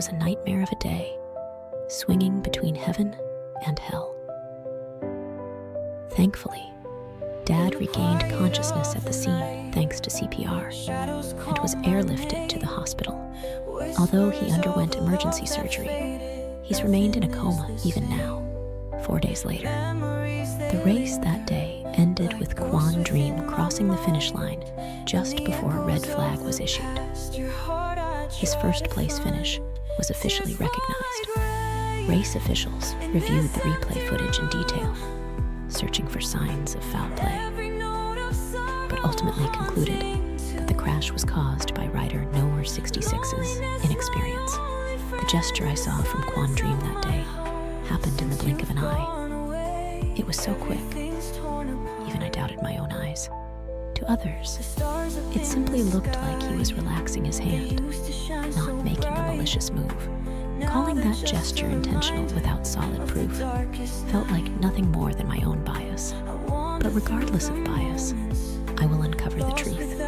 was a nightmare of a day, swinging between heaven and hell. Thankfully, Dad regained consciousness at the scene thanks to CPR and was airlifted to the hospital. Although he underwent emergency surgery, he's remained in a coma even now, 4 days later. The race that day ended with Quan Dream crossing the finish line just before a red flag was issued. His first place finish was officially recognized. Race officials reviewed the replay footage in detail, searching for signs of foul play, but ultimately concluded that the crash was caused by rider Noor 66's inexperience. The gesture I saw from Quan Dream that day happened in the blink of an eye. It was so quick, even I doubted my own eyes. To others, it simply looked like he was relaxing his hand, not making a malicious move. Calling that gesture intentional without solid proof felt like nothing more than my own bias. But regardless of bias, I will uncover the truth.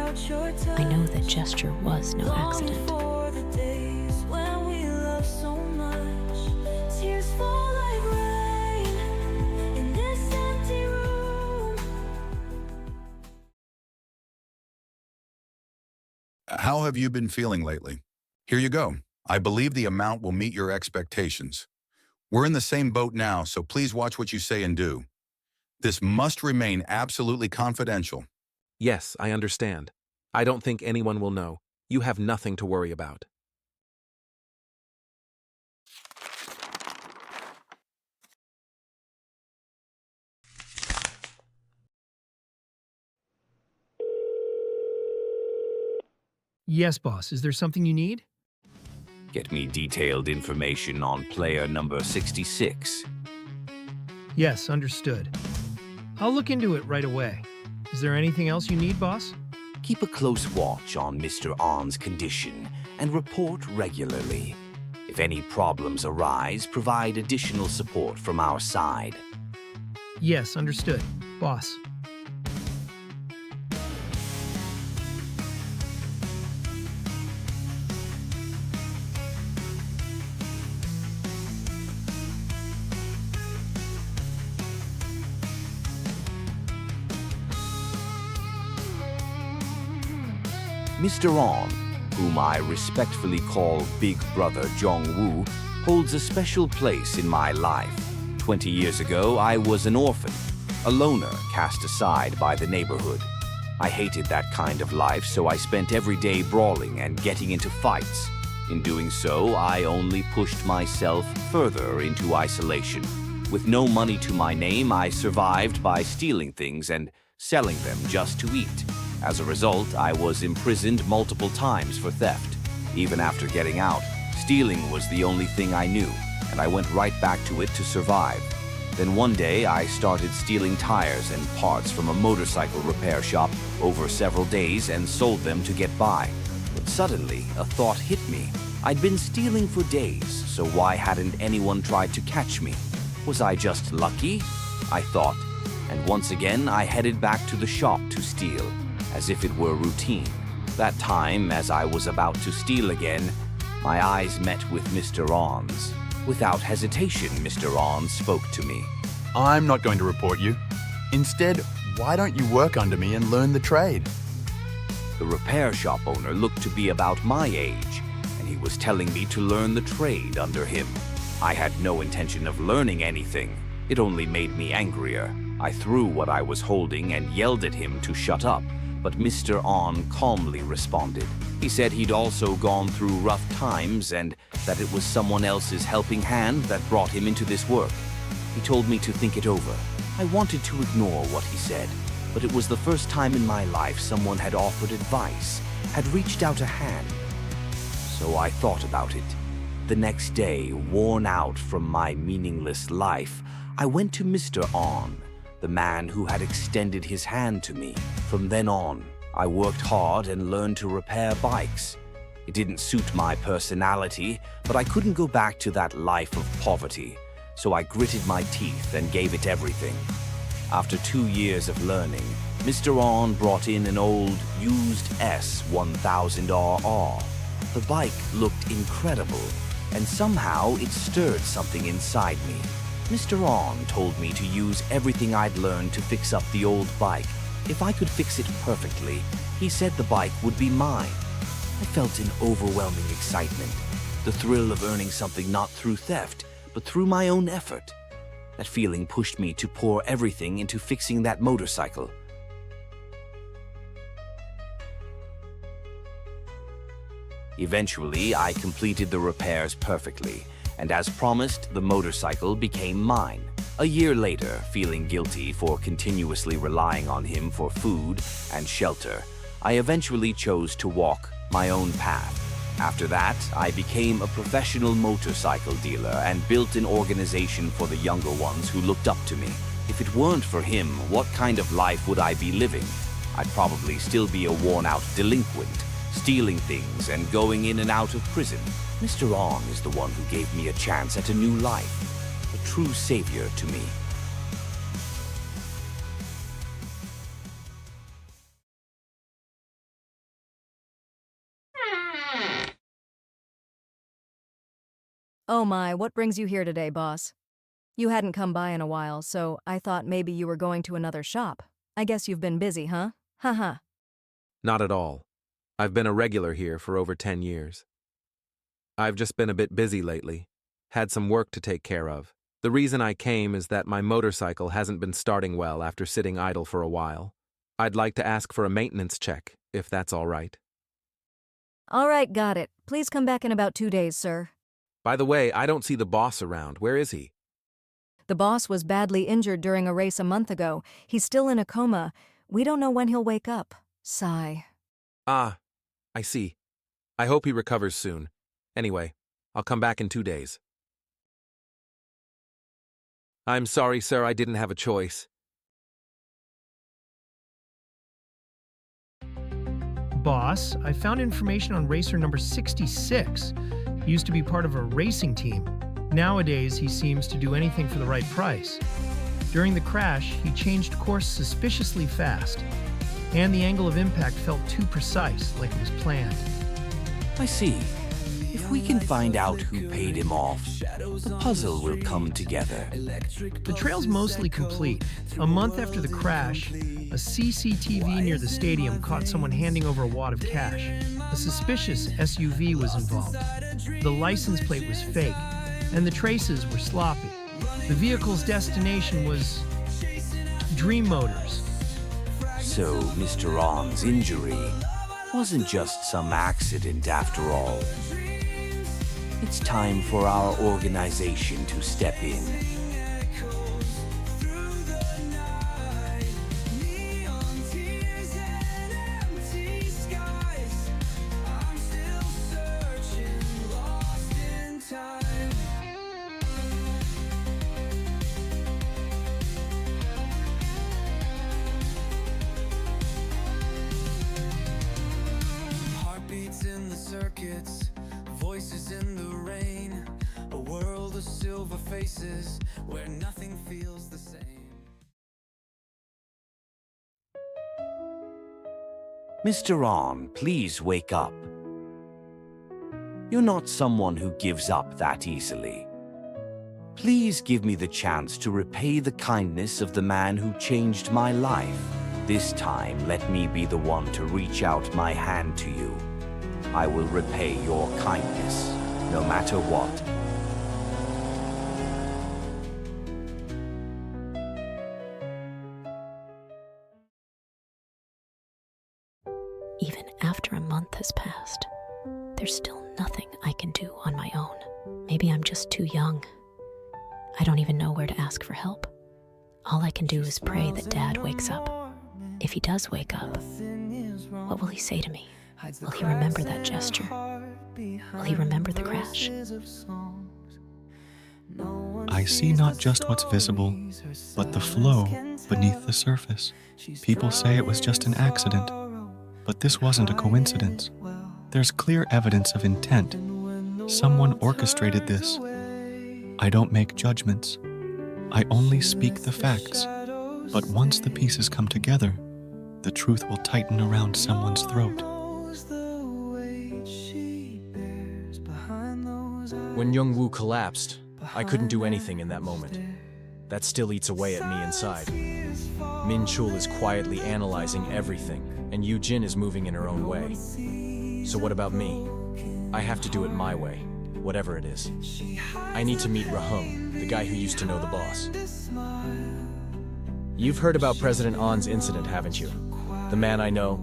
I know that gesture was no accident. How have you been feeling lately? Here you go. I believe the amount will meet your expectations. We're in the same boat now, so please watch what you say and do. This must remain absolutely confidential. Yes, I understand. I don't think anyone will know. You have nothing to worry about. Yes, boss. Is there something you need? Get me detailed information on player number 66. Yes, understood. I'll look into it right away. Is there anything else you need, boss? Keep a close watch on Mr. On's condition and report regularly. If any problems arise, provide additional support from our side. Yes, understood, boss. Mr. On, whom I respectfully call Big Brother Jong-woo, holds a special place in my life. 20 years ago, I was an orphan, a loner cast aside by the neighborhood. I hated that kind of life, so I spent every day brawling and getting into fights. In doing so, I only pushed myself further into isolation. With no money to my name, I survived by stealing things and selling them just to eat. As a result, I was imprisoned multiple times for theft. Even after getting out, stealing was the only thing I knew, and I went right back to it to survive. Then one day, I started stealing tires and parts from a motorcycle repair shop over several days and sold them to get by. But suddenly, a thought hit me. I'd been stealing for days, so why hadn't anyone tried to catch me? Was I just lucky? I thought, and once again, I headed back to the shop to steal, as if it were routine. That time, as I was about to steal again, my eyes met with Mr. On's. Without hesitation, Mr. On spoke to me. I'm not going to report you. Instead, why don't you work under me and learn the trade? The repair shop owner looked to be about my age, and he was telling me to learn the trade under him. I had no intention of learning anything. It only made me angrier. I threw what I was holding and yelled at him to shut up, but Mr. On calmly responded. He said he'd also gone through rough times and that it was someone else's helping hand that brought him into this work. He told me to think it over. I wanted to ignore what he said, but it was the first time in my life someone had offered advice, had reached out a hand. So I thought about it. The next day, worn out from my meaningless life, I went to Mr. On, the man who had extended his hand to me. From then on, I worked hard and learned to repair bikes. It didn't suit my personality, but I couldn't go back to that life of poverty, so I gritted my teeth and gave it everything. After 2 years of learning, Mr. On brought in an old, used S1000RR. The bike looked incredible, and somehow it stirred something inside me. Mr. On told me to use everything I'd learned to fix up the old bike. If I could fix it perfectly, he said the bike would be mine. I felt an overwhelming excitement, the thrill of earning something not through theft, but through my own effort. That feeling pushed me to pour everything into fixing that motorcycle. Eventually, I completed the repairs perfectly, and as promised, the motorcycle became mine. A year later, feeling guilty for continuously relying on him for food and shelter, I eventually chose to walk my own path. After that, I became a professional motorcycle dealer and built an organization for the younger ones who looked up to me. If it weren't for him, what kind of life would I be living? I'd probably still be a worn-out delinquent, stealing things and going in and out of prison. Mr. On is the one who gave me a chance at a new life, a true savior to me. Oh my, what brings you here today, boss? You hadn't come by in a while, so I thought maybe you were going to another shop. I guess you've been busy, huh? Haha. Not at all. I've been a regular here for over 10 years. I've just been a bit busy lately, had some work to take care of. The reason I came is that my motorcycle hasn't been starting well after sitting idle for a while. I'd like to ask for a maintenance check, if that's all right. All right, got it. Please come back in about 2 days, sir. By the way, I don't see the boss around. Where is he? The boss was badly injured during a race a month ago. He's still in a coma. We don't know when he'll wake up. Sigh. Ah, I see. I hope he recovers soon. Anyway, I'll come back in 2 days. I'm sorry, sir, I didn't have a choice. Boss, I found information on racer number 66. He used to be part of a racing team. Nowadays, he seems to do anything for the right price. During the crash, he changed course suspiciously fast, and the angle of impact felt too precise, like it was planned. I see. If we can find out who paid him off, the puzzle will come together. The trail's mostly complete. A month after the crash, a CCTV near the stadium caught someone handing over a wad of cash. A suspicious SUV was involved. The license plate was fake, and the traces were sloppy. The vehicle's destination was Dream Motors. So Mr. On's injury wasn't just some accident after all. It's time for our organization to step in. Heartbeats in the circuits, voices in the rain, a world of silver faces where nothing feels the same. Mr. On, please wake up. You're not someone who gives up that easily. Please give me the chance to repay the kindness of the man who changed my life. This time, let me be the one to reach out my hand to you. I will repay your kindness, no matter what. Even after a month has passed, there's still nothing I can do on my own. Maybe I'm just too young. I don't even know where to ask for help. All I can do is pray that Dad wakes up. If he does wake up, what will he say to me? Will he remember that gesture? Will he remember the crash? I see not just what's visible, but the flow beneath the surface. People say it was just an accident, but this wasn't a coincidence. There's clear evidence of intent. Someone orchestrated this. I don't make judgments. I only speak the facts. But once the pieces come together, the truth will tighten around someone's throat. When Young-woo collapsed, I couldn't do anything in that moment. That still eats away at me inside. Min-chul is quietly analyzing everything, and Yoo-jin is moving in her own way. So what about me? I have to do it my way, whatever it is. I need to meet Rahung, the guy who used to know the boss. You've heard about President On's incident, haven't you? The man I know.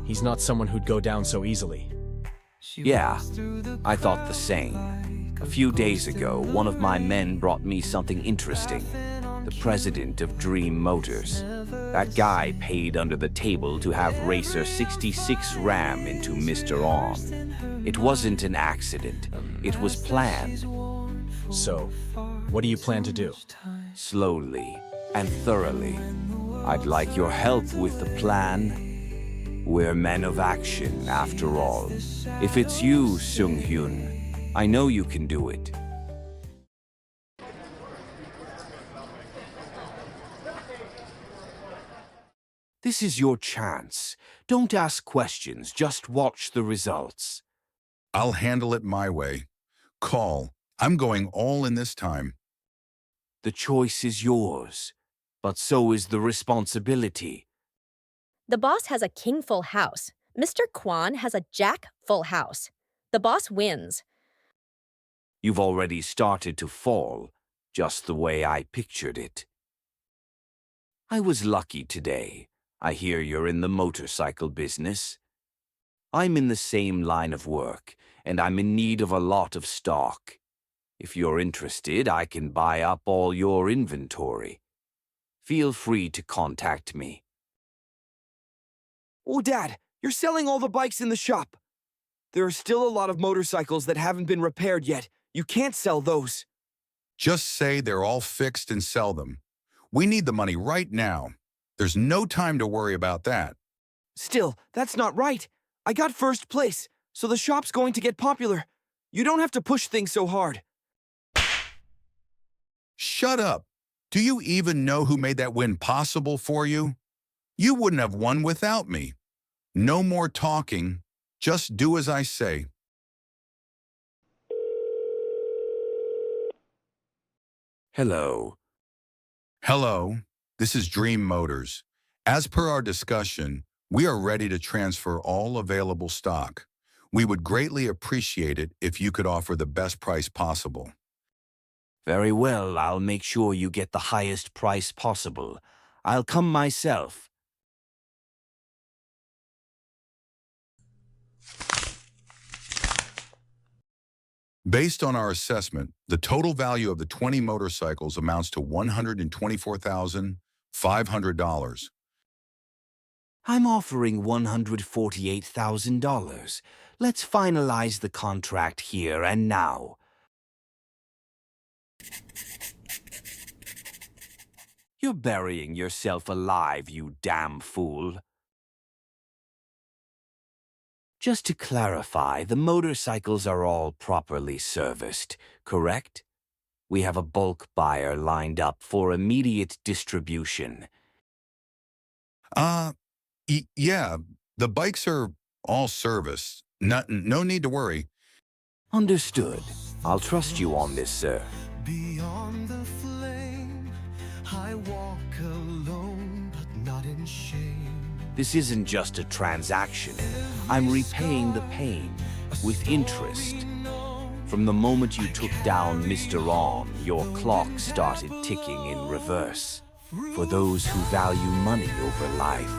He's not someone who'd go down so easily. Yeah, I thought the same. A few days ago, one of my men brought me something interesting. The president of Dream Motors. That guy paid under the table to have Racer 66 ram into Mr. On. It wasn't an accident. It was planned. So, what do you plan to do? Slowly and thoroughly. I'd like your help with the plan. We're men of action, after all. If it's you, Sung-hyun, I know you can do it. This is your chance. Don't ask questions, just watch the results. I'll handle it my way. Call. I'm going all in this time. The choice is yours, but so is the responsibility. The boss has a king full house. Mr. Kwan has a jack full house. The boss wins. You've already started to fall, just the way I pictured it. I was lucky today. I hear you're in the motorcycle business. I'm in the same line of work, and I'm in need of a lot of stock. If you're interested, I can buy up all your inventory. Feel free to contact me. Oh, Dad, you're selling all the bikes in the shop. There are still a lot of motorcycles that haven't been repaired yet. You can't sell those. Just say they're all fixed and sell them. We need the money right now. There's no time to worry about that. Still, that's not right. I got first place, so the shop's going to get popular. You don't have to push things so hard. Shut up. Do you even know who made that win possible for you? You wouldn't have won without me. No more talking. Just do as I say. Hello. Hello. This is Dream Motors. As per our discussion, we are ready to transfer all available stock. We would greatly appreciate it if you could offer the best price possible. Very well, I'll make sure you get the highest price possible. I'll come myself. Based on our assessment, the total value of the 20 motorcycles amounts to $124,500. I'm offering $148,000. Let's finalize the contract here and now. You're burying yourself alive, you damn fool. Just to clarify, the motorcycles are all properly serviced, correct? We have a bulk buyer lined up for immediate distribution. Yeah, the bikes are all serviced. No need to worry. Understood. I'll trust you on this, sir. Beyond the flame, I walk alone, but not in shame. This isn't just a transaction. I'm repaying the pain with interest. From the moment you took down Mr. On, your clock started ticking in reverse. For those who value money over life,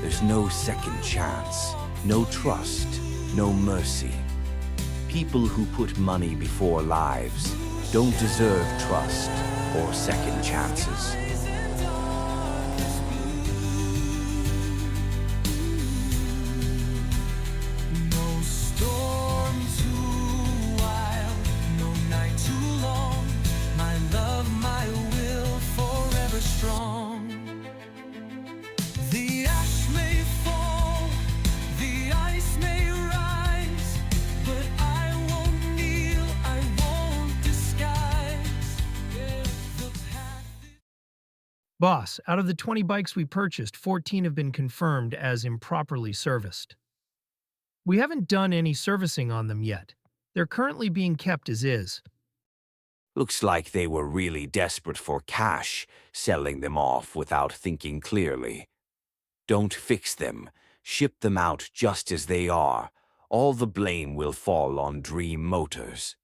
there's no second chance, no trust, no mercy. People who put money before lives don't deserve trust or second chances. Boss, out of the 20 bikes we purchased, 14 have been confirmed as improperly serviced. We haven't done any servicing on them yet. They're currently being kept as is. Looks like they were really desperate for cash, selling them off without thinking clearly. Don't fix them. Ship them out just as they are. All the blame will fall on Dream Motors.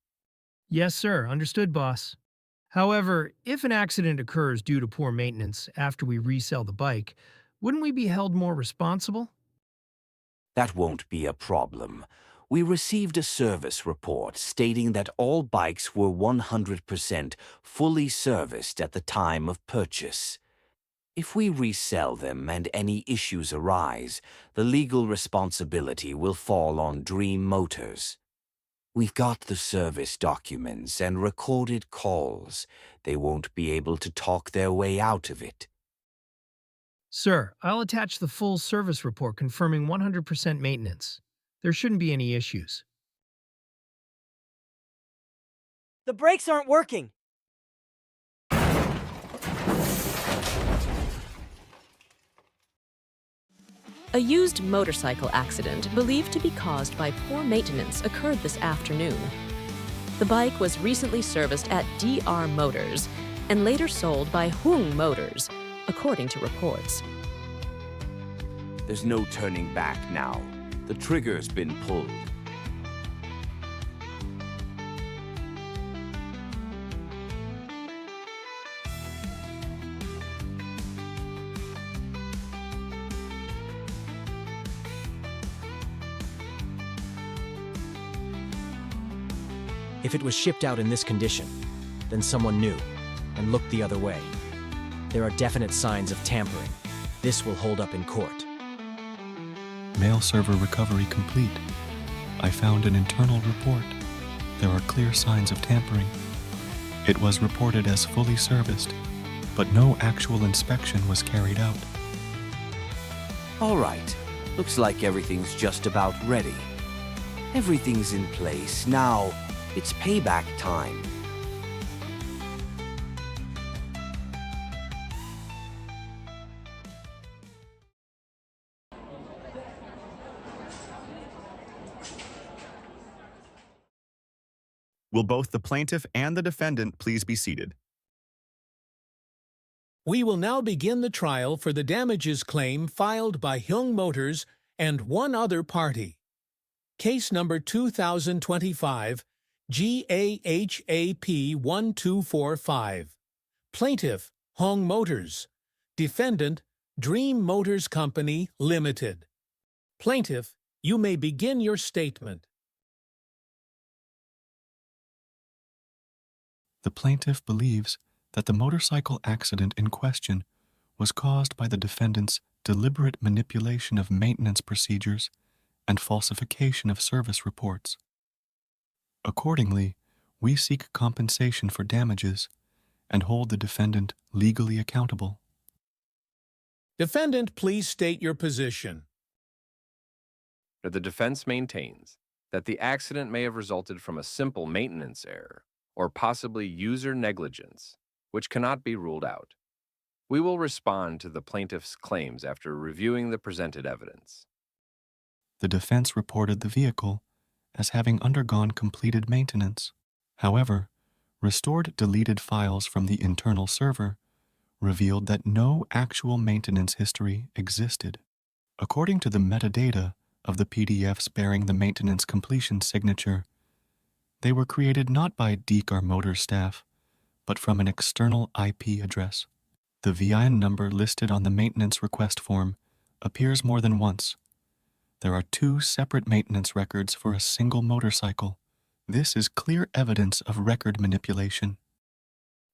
Yes, sir. Understood, boss. However, if an accident occurs due to poor maintenance after we resell the bike, wouldn't we be held more responsible? That won't be a problem. We received a service report stating that all bikes were 100% fully serviced at the time of purchase. If we resell them and any issues arise, the legal responsibility will fall on Dream Motors. We've got the service documents and recorded calls. They won't be able to talk their way out of it. Sir, I'll attach the full service report confirming 100% maintenance. There shouldn't be any issues. The brakes aren't working. A used motorcycle accident believed to be caused by poor maintenance occurred this afternoon. The bike was recently serviced at DR Motors and later sold by Hung Motors, according to reports. There's no turning back now. The trigger's been pulled. If it was shipped out in this condition, then someone knew and looked the other way. There are definite signs of tampering. This will hold up in court. Mail server recovery complete. I found an internal report. There are clear signs of tampering. It was reported as fully serviced, but no actual inspection was carried out. All right. Looks like everything's just about ready. Everything's in place. Now, it's payback time. Will both the plaintiff and the defendant please be seated? We will now begin the trial for the damages claim filed by Hung Motors and one other party. Case number 2025 GAHAP 1245. Plaintiff, Hung Motors. Defendant, Dream Motors Company, Limited. Plaintiff, you may begin your statement. The plaintiff believes that the motorcycle accident in question was caused by the defendant's deliberate manipulation of maintenance procedures and falsification of service reports. Accordingly, we seek compensation for damages and hold the defendant legally accountable. Defendant, please state your position. The defense maintains that the accident may have resulted from a simple maintenance error or possibly user negligence, which cannot be ruled out. We will respond to the plaintiff's claims after reviewing the presented evidence. The defense reported the vehicle as having undergone completed maintenance. However, restored deleted files from the internal server revealed that no actual maintenance history existed. According to the metadata of the PDFs bearing the maintenance completion signature, they were created not by DR Motors staff, but from an external IP address. The VIN number listed on the maintenance request form appears more than once. There are 2 separate maintenance records for a single motorcycle. This is clear evidence of record manipulation.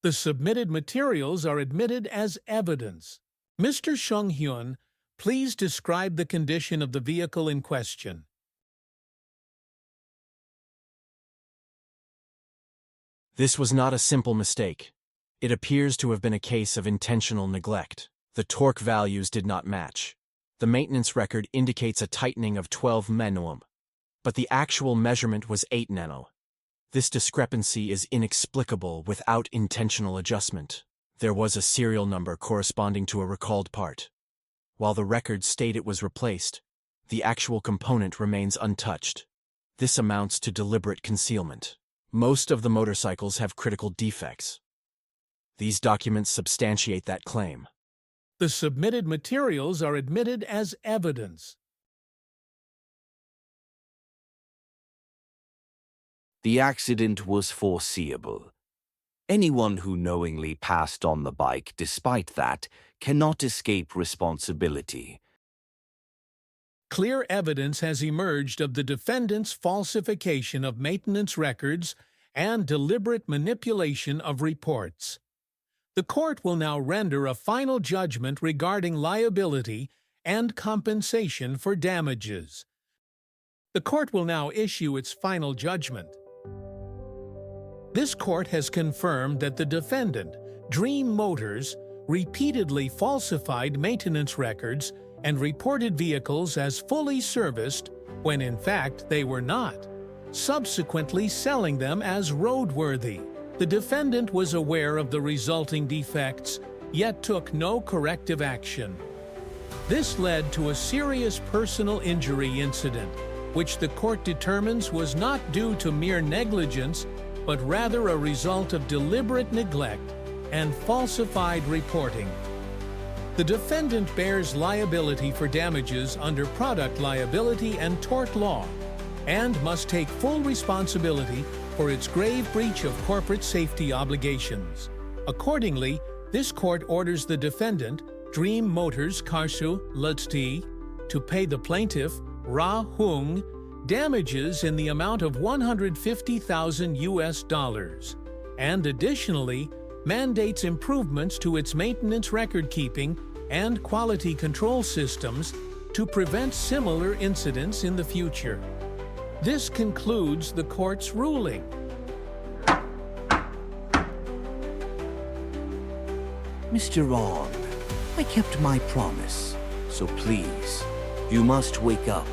The submitted materials are admitted as evidence. Mr. Shung-hyun, please describe the condition of the vehicle in question. This was not a simple mistake. It appears to have been a case of intentional neglect. The torque values did not match. The maintenance record indicates a tightening of 12 nm, but the actual measurement was 8 nm. This discrepancy is inexplicable without intentional adjustment. There was a serial number corresponding to a recalled part. While the records state it was replaced, the actual component remains untouched. This amounts to deliberate concealment. Most of the motorcycles have critical defects. These documents substantiate that claim. The submitted materials are admitted as evidence. The accident was foreseeable. Anyone who knowingly passed on the bike despite that cannot escape responsibility. Clear evidence has emerged of the defendant's falsification of maintenance records and deliberate manipulation of reports. The court will now render a final judgment regarding liability and compensation for damages. The court will now issue its final judgment. This court has confirmed that the defendant, Dream Motors, repeatedly falsified maintenance records and reported vehicles as fully serviced when in fact they were not, subsequently selling them as roadworthy. The defendant was aware of the resulting defects, yet took no corrective action. This led to a serious personal injury incident, which the court determines was not due to mere negligence, but rather a result of deliberate neglect and falsified reporting. The defendant bears liability for damages under product liability and tort law, and must take full responsibility for its grave breach of corporate safety obligations. Accordingly, this court orders the defendant, Dream Motors Karsu Lutsti, to pay the plaintiff, Ra Hung, damages in the amount of $150,000, and additionally mandates improvements to its maintenance record-keeping and quality control systems to prevent similar incidents in the future. This concludes the court's ruling. Mr. Ron, I kept my promise, so please, you must wake up.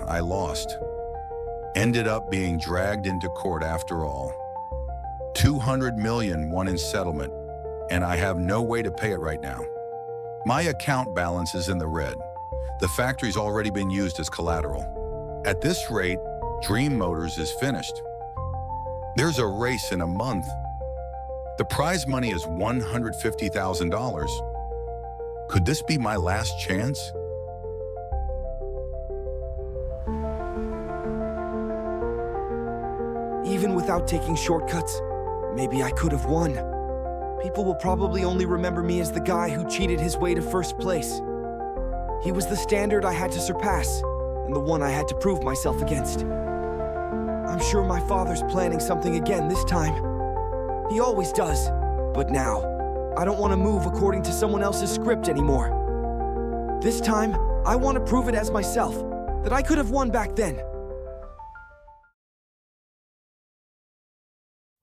I lost. Ended up being dragged into court after all. $200 million won in settlement, and I have no way to pay it right now. My account balance is in the red. The factory's already been used as collateral. At this rate, Dream Motors is finished. There's a race in a month. The prize money is $150,000. Could this be my last chance? Even without taking shortcuts, maybe I could have won. People will probably only remember me as the guy who cheated his way to first place. He was the standard I had to surpass, and the one I had to prove myself against. I'm sure my father's planning something again this time. He always does. But now, I don't want to move according to someone else's script anymore. This time, I want to prove it as myself, that I could have won back then.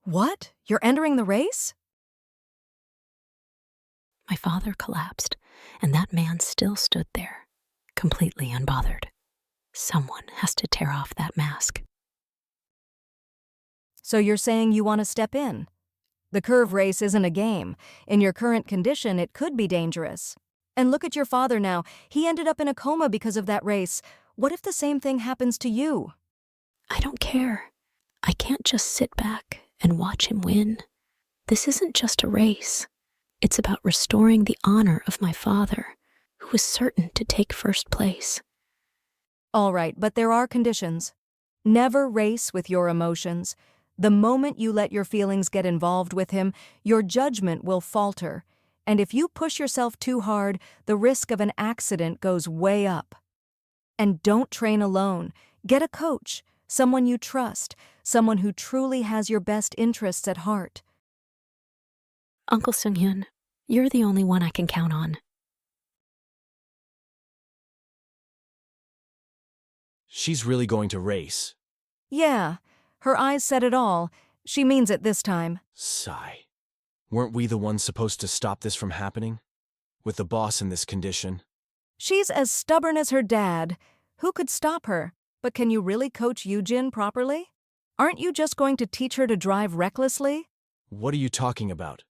What? You're entering the race? My father collapsed, and that man still stood there, completely unbothered. Someone has to tear off that mask. So you're saying you want to step in? The curve race isn't a game. In your current condition, it could be dangerous. And look at your father now. He ended up in a coma because of that race. What if the same thing happens to you? I don't care. I can't just sit back and watch him win. This isn't just a race. It's about restoring the honor of my father, who was certain to take first place. All right, but there are conditions. Never race with your emotions. The moment you let your feelings get involved with him, your judgment will falter. And if you push yourself too hard, the risk of an accident goes way up. And don't train alone. Get a coach, someone you trust, someone who truly has your best interests at heart. Uncle Seung-hyun, you're the only one I can count on. She's really going to race. Yeah, Her eyes said it all. She means it this time. Sigh. Weren't we the ones supposed to stop this from happening? With the boss in this condition? She's as stubborn as her dad. Who could stop her? But can you really coach Yujin properly? Aren't you just going to teach her to drive recklessly? What are you talking about?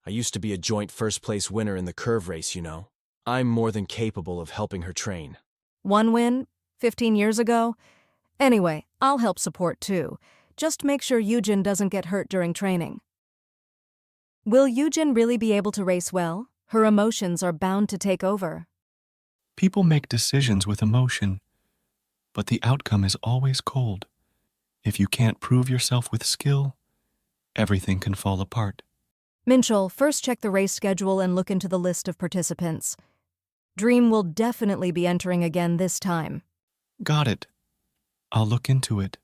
I used to be a joint first-place winner in the curve race, you know. I'm more than capable of helping her train. One win? 15 years ago? Anyway, I'll help support too. Just make sure Yujin doesn't get hurt during training. Will Yujin really be able to race well? Her emotions are bound to take over. People make decisions with emotion, but the outcome is always cold. If you can't prove yourself with skill, everything can fall apart. Minchul, first check the race schedule and look into the list of participants. Dream will definitely be entering again this time. Got it. I'll look into it.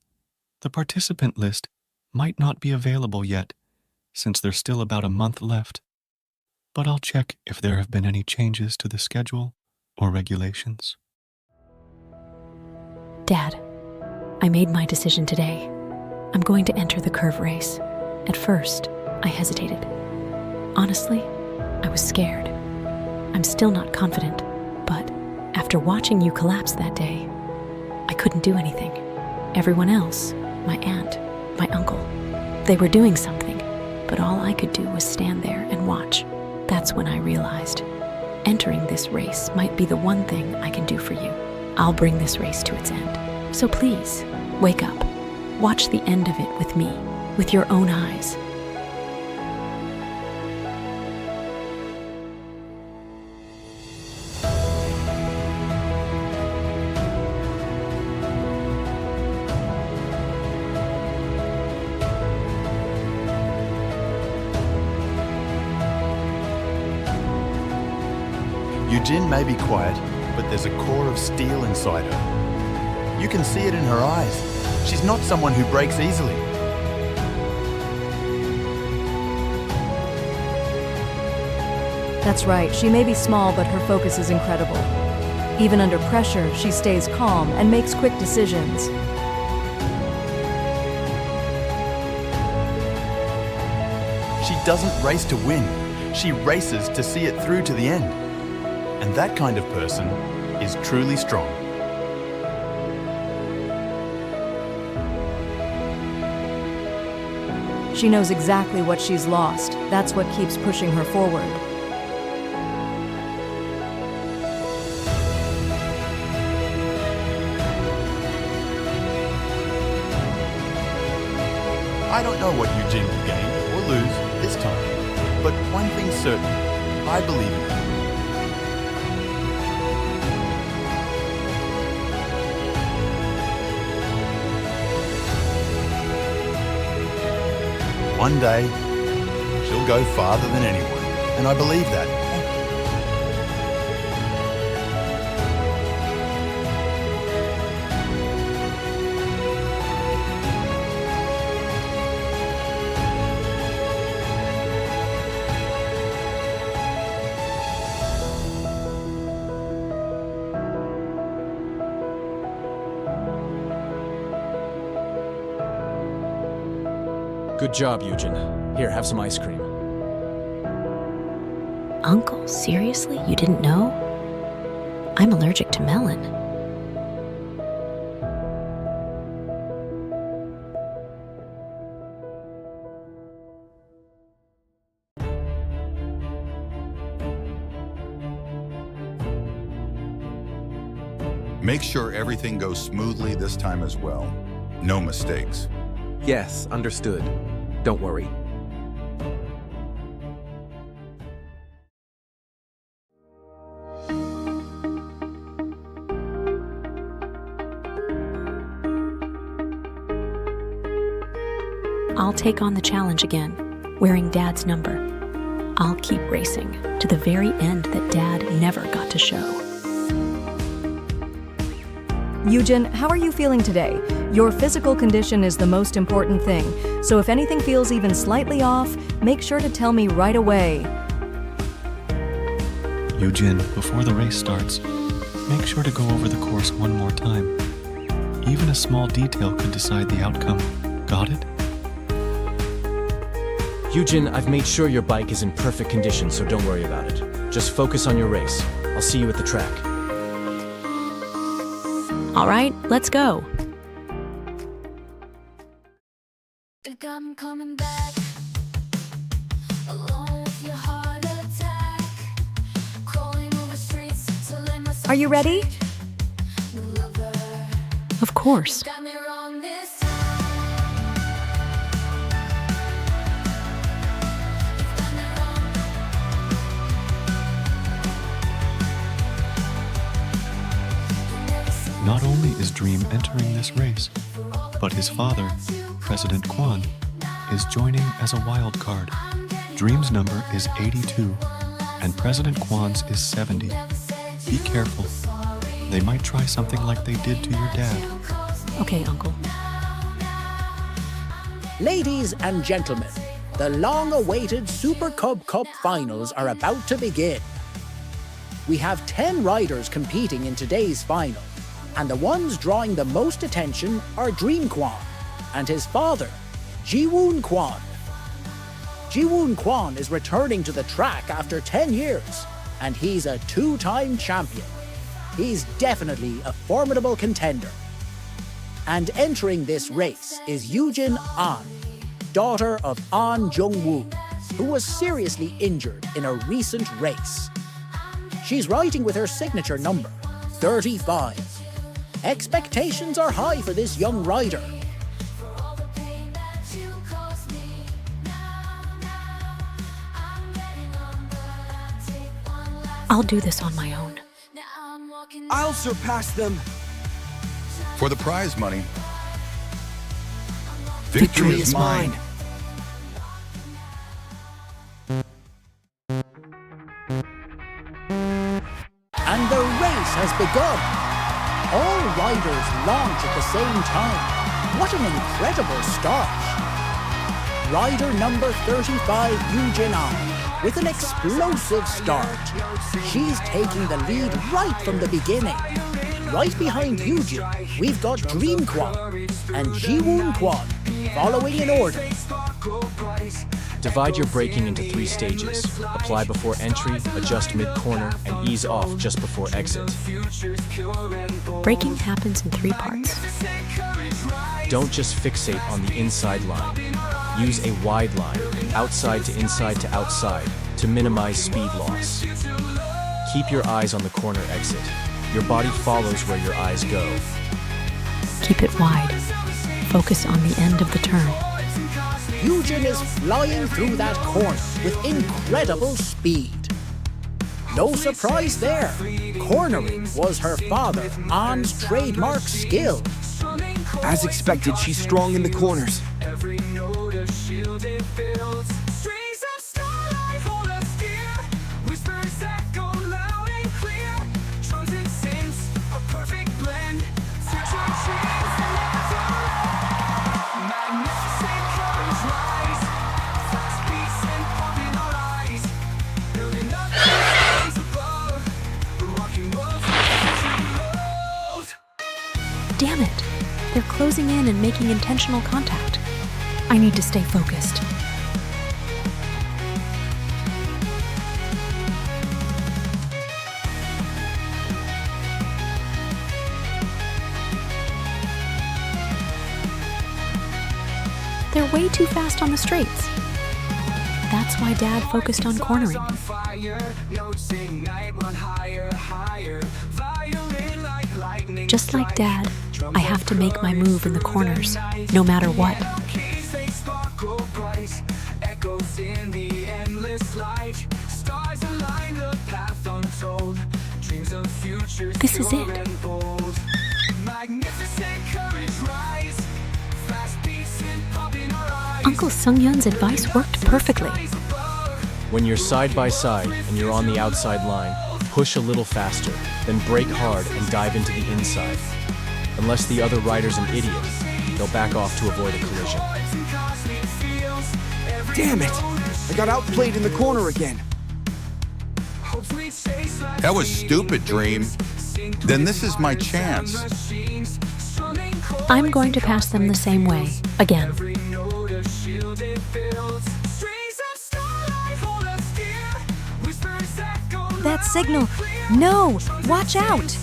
The participant list might not be available yet, since there's still about a month left. But I'll check if there have been any changes to the schedule or regulations. Dad, I made my decision today. I'm going to enter the curve race. At first, I hesitated. Honestly, I was scared. I'm still not confident, but after watching you collapse that day, I couldn't do anything. Everyone else, my aunt, my uncle, they were doing something, but all I could do was stand there and watch. That's when I realized entering this race might be the one thing I can do for you. I'll bring this race to its end. So please, wake up. Watch the end of it with me, with your own eyes. Yujin may be quiet, but there's a core of steel inside her. You can see it in her eyes. She's not someone who breaks easily. That's right, she may be small, but her focus is incredible. Even under pressure, she stays calm and makes quick decisions. She doesn't race to win. She races to see it through to the end. And that kind of person is truly strong. She knows exactly what she's lost. That's what keeps pushing her forward. I don't know what Yujin will gain or lose this time, but one thing's certain, I believe in her. One day, she'll go farther than anyone, and I believe that. Good job, Yujin. Here, have some ice cream. Uncle, seriously? You didn't know? I'm allergic to melon. Make sure everything goes smoothly this time as well. No mistakes. Yes, understood. Don't worry. I'll take on the challenge again, wearing Dad's number. I'll keep racing to the very end that Dad never got to show. Yujin, how are you feeling today? Your physical condition is the most important thing, so if anything feels even slightly off, make sure to tell me right away. Yujin, before the race starts, make sure to go over the course one more time. Even a small detail could decide the outcome. Got it? Yujin, I've made sure your bike is in perfect condition, so don't worry about it. Just focus on your race. I'll see you at the track. All right, let's go. I'm coming back along with your heart attack, crawling over streets to let myself. Are you ready? Of course. Got me wrong this Not only is Dream entering this race, but his father, President Kwan, is joining as a wild card. Dream's number is 82, and President Kwan's is 70. Be careful. They might try something like they did to your dad. Okay, Uncle. Ladies and gentlemen, the long-awaited Super Cub Cup finals are about to begin. We have 10 riders competing in today's final, and the ones drawing the most attention are Dream Kwan and his father, Ji-woon Kwan. Ji-woon Kwan is returning to the track after 10 years, and he's a two-time champion. He's definitely a formidable contender. And entering this race is Yujin An, daughter of An Jung-woo, who was seriously injured in a recent race. She's riding with her signature number, 35. Expectations are high for this young rider. I'll do this on my own. I'll surpass them. For the prize money, Victory is mine. And the race has begun. All riders launch at the same time. What an incredible start. Rider number 35, Yujin An, with an explosive start. She's taking the lead right from the beginning. Right behind Yujin, we've got Dream Kwan and Ji-woon Kwan following in order. Divide your braking into 3 stages. Apply before entry, adjust mid-corner, and ease off just before exit. Braking happens in 3 parts. Don't just fixate on the inside line. Use a wide line, outside to outside, to minimize speed loss. Keep your eyes on the corner exit. Your body follows where your eyes go. Keep it wide. Focus on the end of the turn. Yujin is flying through that corner with incredible speed. No surprise there. Cornering was her father, An's trademark skill. As expected, she's strong in the corners. Damn it! They're closing in and making intentional contact. I need to stay focused. They're way too fast on the straights. That's why Dad focused on cornering. Just like Dad, I have to make my move in the corners, no matter what. This is it. Uncle Sung-yeon's advice worked perfectly. When you're side by side and you're on the outside line, push a little faster, then brake hard and dive into the inside. Unless the other rider's an idiot, they'll back off to avoid a collision. Damn it! I got outplayed in the corner again. that was stupid, Dream. Then this is my chance. I'm going to pass them the same way, again. That signal! No! Watch out!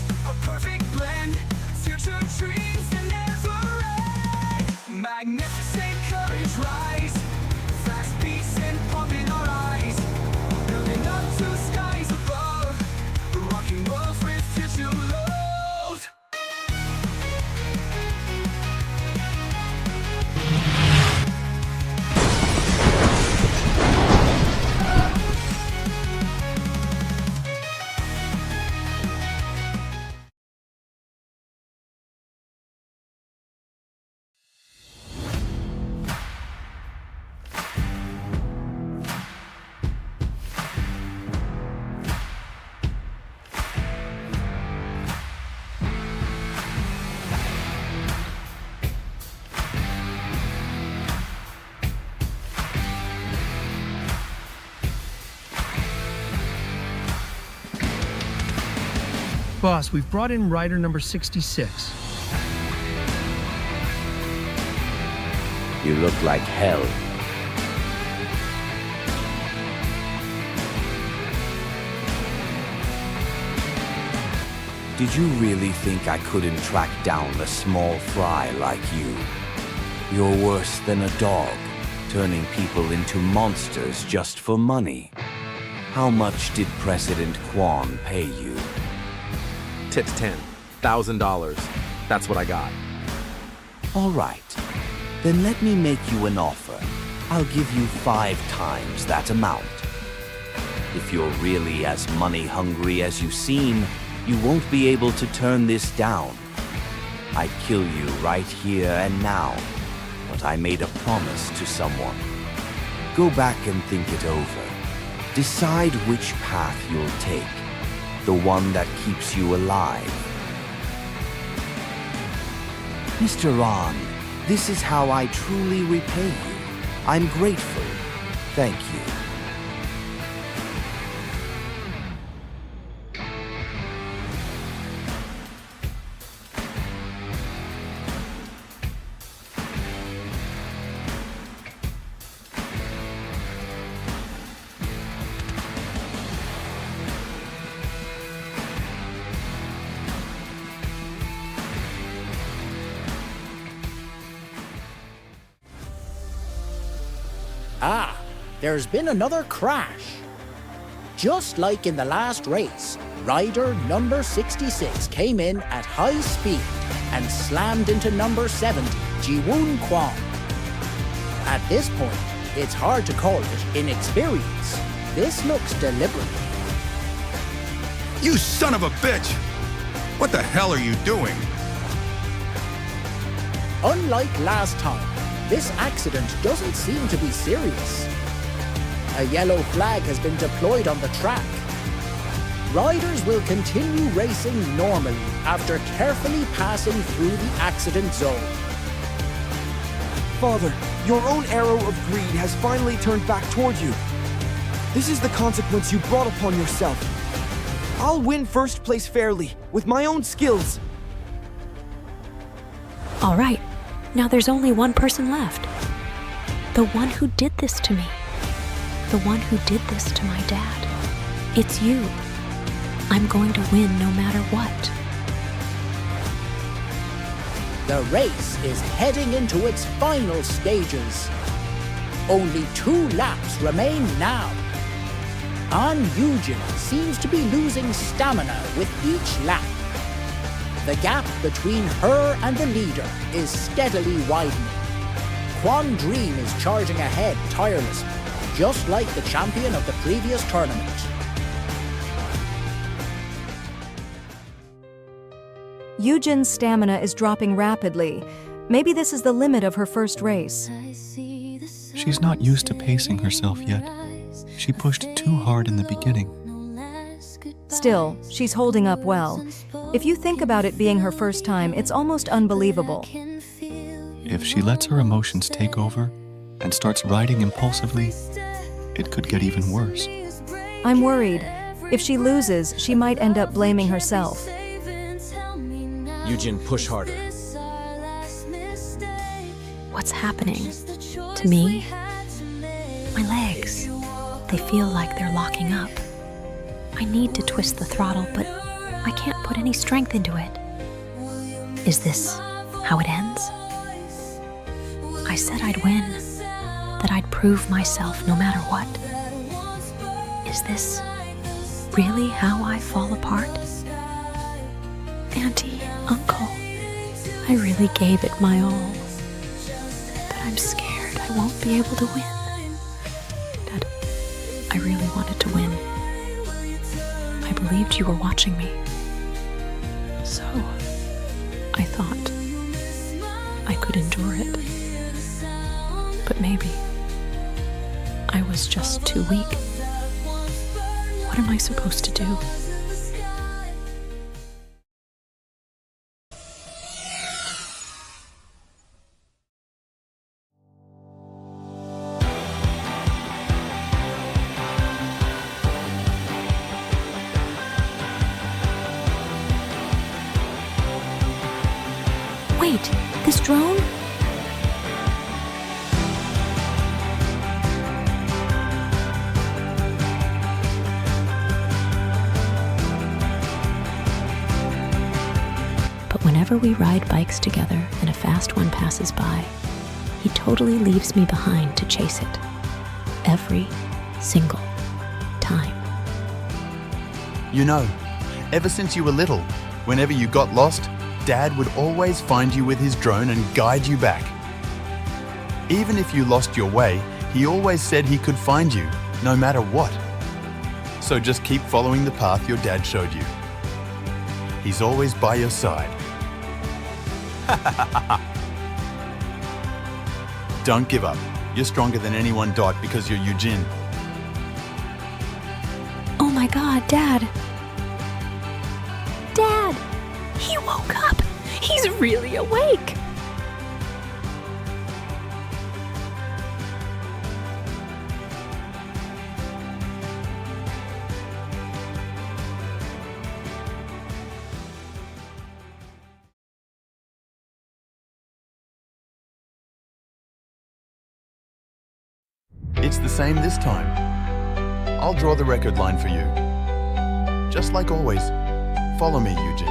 Magnificent courage rise, fast beats and pump in our eyes, building up to skies above, rocking worlds with future lows. Boss, we've brought in rider number 66. You look like hell. Did you really think I couldn't track down a small fry like you? You're worse than a dog, turning people into monsters just for money. How much did President Quan pay you? Tips $10,000. That's what I got. All right. Then let me make you an offer. I'll give you 5 times that amount. If you're really as money-hungry as you seem, you won't be able to turn this down. I'd kill you right here and now, but I made a promise to someone. Go back and think it over. Decide which path you'll take. The one that keeps you alive. Mr. Ron, this is how I truly repay you. I'm grateful. Thank you. Ah, there's been another crash. Just like in the last race, rider number 66 came in at high speed and slammed into number 70, Ji-woon Kwon. At this point, it's hard to call it inexperience. This looks deliberate. You son of a bitch! What the hell are you doing? Unlike last time, this accident doesn't seem to be serious. A yellow flag has been deployed on the track. Riders will continue racing normally after carefully passing through the accident zone. Father, your own arrow of greed has finally turned back toward you. This is the consequence you brought upon yourself. I'll win first place fairly, with my own skills. All right, now there's only one person left. The one who did this to me. The one who did this to my dad. It's you. I'm going to win no matter what. The race is heading into its final stages. Only 2 laps remain now. An Yujin seems to be losing stamina with each lap. The gap between her and the leader is steadily widening. Kwon Dream is charging ahead tirelessly, just like the champion of the previous tournament. Yujin's stamina is dropping rapidly. Maybe this is the limit of her first race. She's not used to pacing herself yet. She pushed too hard in the beginning. Still, she's holding up well. If you think about it being her first time, it's almost unbelievable. If she lets her emotions take over and starts riding impulsively, it could get even worse. I'm worried. If she loses, she might end up blaming herself. Yujin, push harder. What's happening to me? My legs, they feel like they're locking up. I need to twist the throttle, but I can't put any strength into it. Is this how it ends? I said I'd win, that I'd prove myself no matter what. Is this really how I fall apart? Auntie, Uncle, I really gave it my all. But I'm scared I won't be able to win. Dad, I really wanted to win. I believed you were watching me. So, I thought I could endure it. But maybe I was just too weak. What am I supposed to do? Wait, this drone? But whenever we ride bikes together and a fast one passes by, he totally leaves me behind to chase it. Every single time. You know, ever since you were little, whenever you got lost, Dad would always find you with his drone and guide you back. Even if you lost your way, he always said he could find you, no matter what. So just keep following the path your dad showed you. He's always by your side. Don't give up. You're stronger than anyone, Dot, because you're Eugene. Oh my God, Dad. Dad! He woke up! He's really awake! It's the same this time. I'll draw the record line for you. Just like always, follow me, Eugene.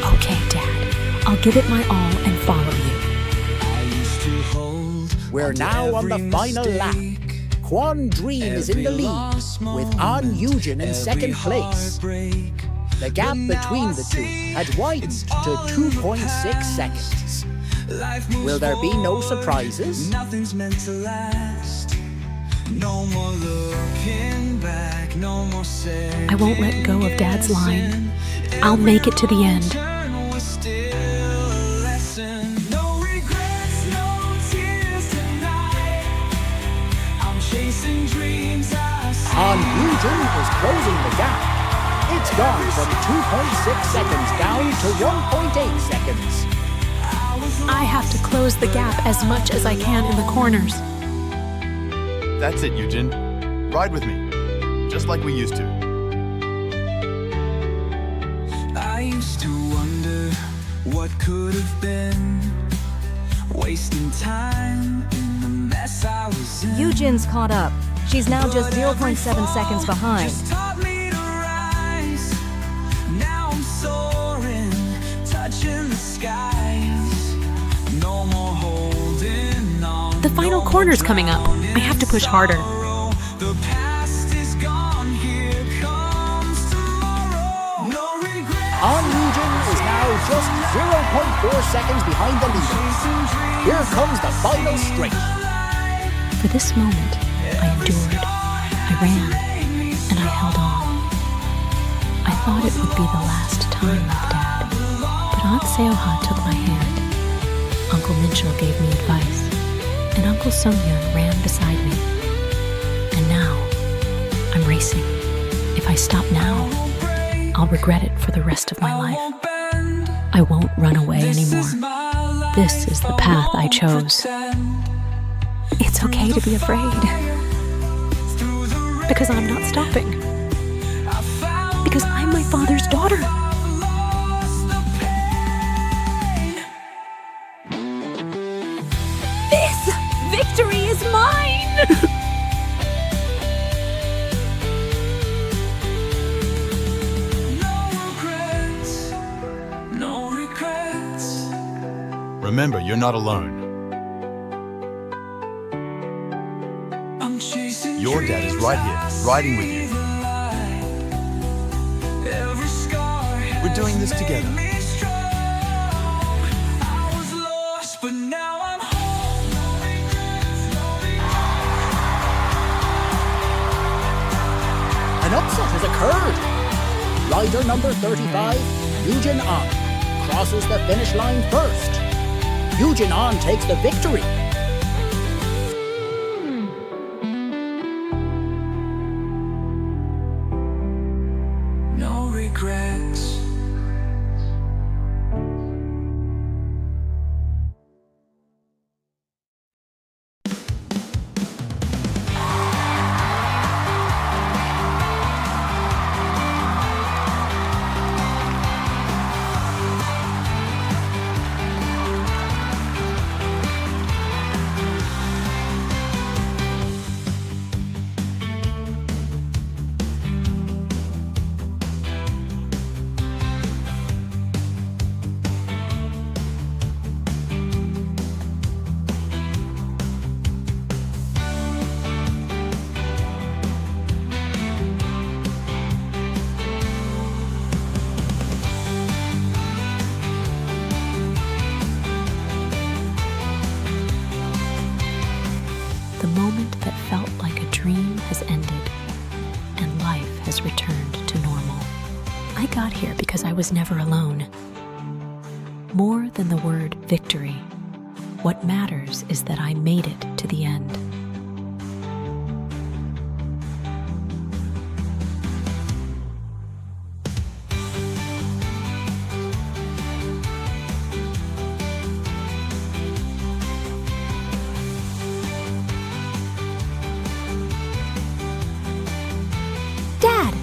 Okay, Dad. I'll give it my all and follow you. We're now on the final lap. Quan Dream is in the lead, with An Eugen in second place. The gap between the two had widened to 2.6 seconds. Will there be no surprises? Nothing's meant to last. No more looking back, no more saying. I won't let go of Dad's line. I'll make it to the end. No regrets, no tears tonight. I'm chasing dreams I see. An Eugen is closing the gap. It's gone from 2.6 seconds down to 1.8 seconds. I have to close the gap as much as I can in the corners. That's it, Eugene. Ride with me, just like we used to. I used to wonder what could have been, wasting time in the mess I was in. Eugen's caught up. She's now just 0.7 seconds behind. Just taught me to rise. Now I'm soaring, touching the skies. No more holding on. The final corner's coming up. I have to push harder. The past is gone, here comes tomorrow. No regrets. An Eugen is now just 0.4 seconds behind the leader. Here comes the final straight. For this moment, I endured, I ran, and I held on. I thought it would be the last time with Dad, but Aunt Seoha took my hand. Uncle Minchel gave me advice, and Uncle Sungyeon ran beside me. And now, I'm racing. If I stop now, I'll regret it for the rest of my life. I won't run away anymore. This is the path I chose. It's okay to be afraid. Because I'm not stopping. because I'm my father's daughter. This victory is mine! No regrets. Remember, you're not alone. I'm chasing Your dad is right here, riding with you. every scar. We're doing this together. Made me strong. I was lost, but now I'm home. No regrets, no regrets. An upset has occurred. Rider number 35, Eugen An, crosses the finish line first. Eugen An takes the victory. No regrets. The moment that felt like a dream has ended, and life has returned to normal. I got here because I was never alone. More than the word victory, what matters is that I made it to the end. Dad!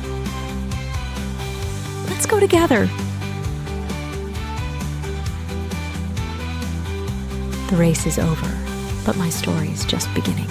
Let's go together. The race is over, but my story's just beginning.